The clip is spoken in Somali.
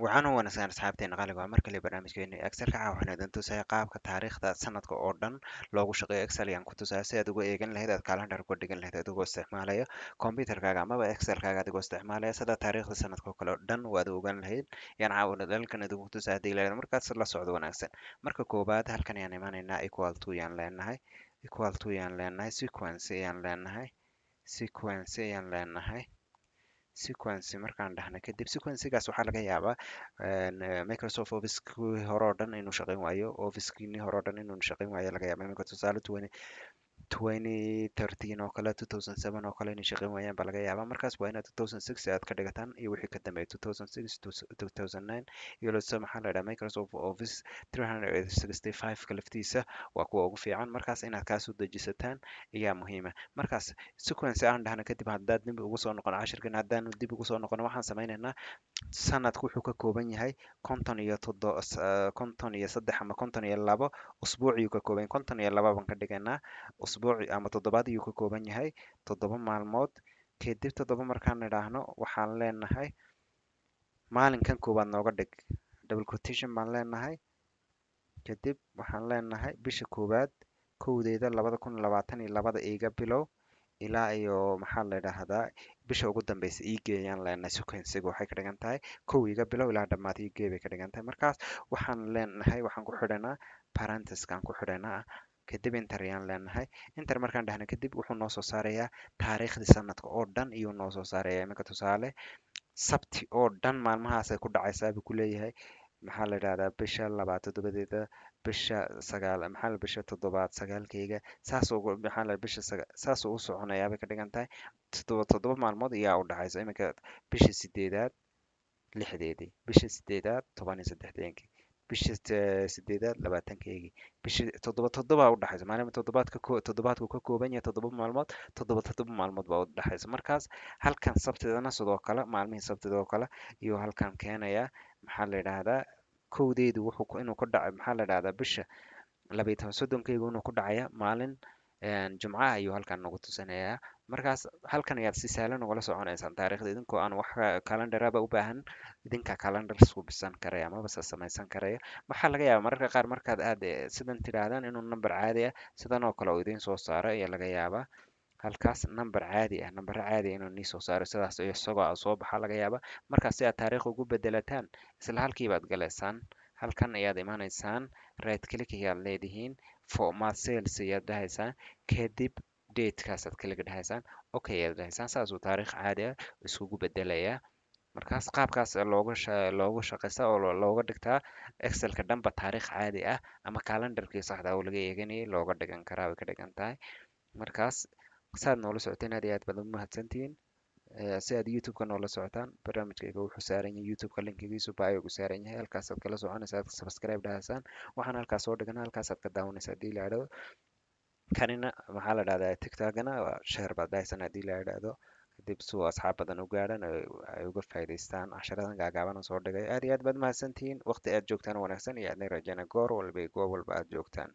waxaan u wanaagsan asxaabteena qaaliga waa markale barnaamijkeena Excelka waxaan idin tusaya qaabka taariikhda sanadka oo dhan loogu shaqeeyo Excel ayaan ku tusaya si aad ugu eegan lahayd aad calendar ku dhigan lahayd adigoo isticmaalaya computerkaaga amaba Excelkaaga adigoo isticmaalaya sida taariikhda sanadka oo kale oo dhan waad ogaan lahayd yaan caawinad halkan idinku tusaya haddii lahayd markaas la socdo wanaagsan marka koobaad halkan ayaan imanaynaa equal to yaan leenahay equal to yaan leenahay sequence ayaan leenahay sequence ayaan leenahay sequence markaan dhahna kadib sequencekaas waxaa laga yaabaa Microsoft Office kii hore oo dhan inuu shaqayn waayo Office kii hore oo dhan inuu shaqayn waayo laga yaabaa iminka tusaale 2013 oo kale 2007 oo kale inay shaqayn waayaan baa laga yaabaa markaas waa inaad 2006 aad ka dhigataan iyo wixii ka dambeeya 2006 to 2009 iyo lase maxaa la dhahaa Microsoft Office 365 ka laftiisa waa kuwa ugu fiican markaas inaad kaas u dejisataan ayaa muhiima markaas sequence aan dhahna kadib haddaad dib ugu soo noqon cashirkan haddaan dib ugu soo noqon waxaan sameynaynaa sanadku wuxuu ka kooban yahay konton iyo saddex ama konton iyo labo usbuuciyuu ka kooban yahay konton iyo laba baan ka dhigaynaa usbuuci ama toddobaad ayuu ka kooban yahay toddoba maalmood kadib toddoba markaan idhaahno waxaan leenahay maalinkan koowaad nooga dhig double quotation baan leenahay kadib waxaan leenahay bisha koowaad kowdeeda 2022 iga bilow ilaa iyo maxaa la yidhaahdaa bisha ugu dambeysa ii geeyaan leenahay sequencega waxay ka dhigan tahay kow iga bilow ilaa dhammaad ii gee bay ka dhigan tahay markaas waxaan leenahay waxaan ku xidhanaa parentheskaan ku xidhanaa kadib inter ayaan leenahay inter markaan dhahna kadib wuxuu noo soo saarayaa taariikhdii sanadka oo dhan iyuu noo soo saarayaa iminka tusaale sabti oo dhan maalmahaasay ku dhacaysaa buu ku leeyahay maxaa la yidhahdaa bisha labaad toddobadeeda bisha sagaal maxaa la bisha toddobaad sagaalkeyga maxaa la bisha saasuu u soconayaa bay ka dhigan tahay toddoba maalmood ayaa u dhaxaysa iminka bisha sideedaad lixdeedii bisha sideedaad 13 bisha sideedaad 20 bisha toddoba u dhaxaysa maalin toddobaadku ka kooban yahay toddoba maalmood toddoba maalmood baa u dhaxaysa markaas halkan sabtidana sidoo kale maalmihii sabtida oo kale iyo halkan keenaya maxaa la yidhaahdaa kowdeedu wuxuu inuu ku dhacay maxaa la yidhahdaa bisha 12 inuu ku dhacaya maalin jumcaha ayuu halkan nagu tusinayaa markaas halkan ayaad si sahlan ugala soconaysaan taariikhda idinkoo aan wax calendaraba u baahan idinka calendar suubisan karaya amaba se samaysan karaya waxaa laga yaabaa mararka qaar markaad aad sidan tidhaahdaan inuu number caadi ah sidan oo kale uu idiin soo saaro ayaa laga yaabaa halkaas number caadi ah number caadi inuu nii soo saaro sidaas isagoo soo baxa laga yaabaa markaas si aad taariikh ugu bedelataan isla halkii baad galaysaan halkan ayaad imanaysaan right click ayaad leedihiin format cells ayaad dhahaysaan kadib datekaas aad kaliga dhahaysaan okay ayaad dhahaysaan saasuu taariikh caadi ah iskugu bedelayaa markaas qaabkaas loogu shaqaysta oo looga dhigtaa excelka dhanba taariikh caadi ah ama calendarkii saxda oo laga eeganayay looga dhigan karaa way ka dhigan tahay markaas saad noola socoteen aad iyo aad baad u mahadsantihiin si aad youtube-ka noola socotaan barnaamijkayga wuxuu saaran yahay youtube-ka linkigiisu baa-yogu saaran yahay halkaasaad kala soconaysa aad subscribe dhahaysaan waxaan halkaas soo dhigana halkaasaad ka daawanaysa haddii la idhahdo kanina maxaa la dhahdaa tiktokana share baad dhahaysaan haddii la idhahdo kadib suu asxaab badan u gaadhan ay uga faa'iidaystaan casharadan gaagaaban soo dhigay aad iyo aad baad mahadsantihiin waqti aad joogtaan wanaagsan iyo aadna rajayna goor walba iyo goob walba aad joogtaan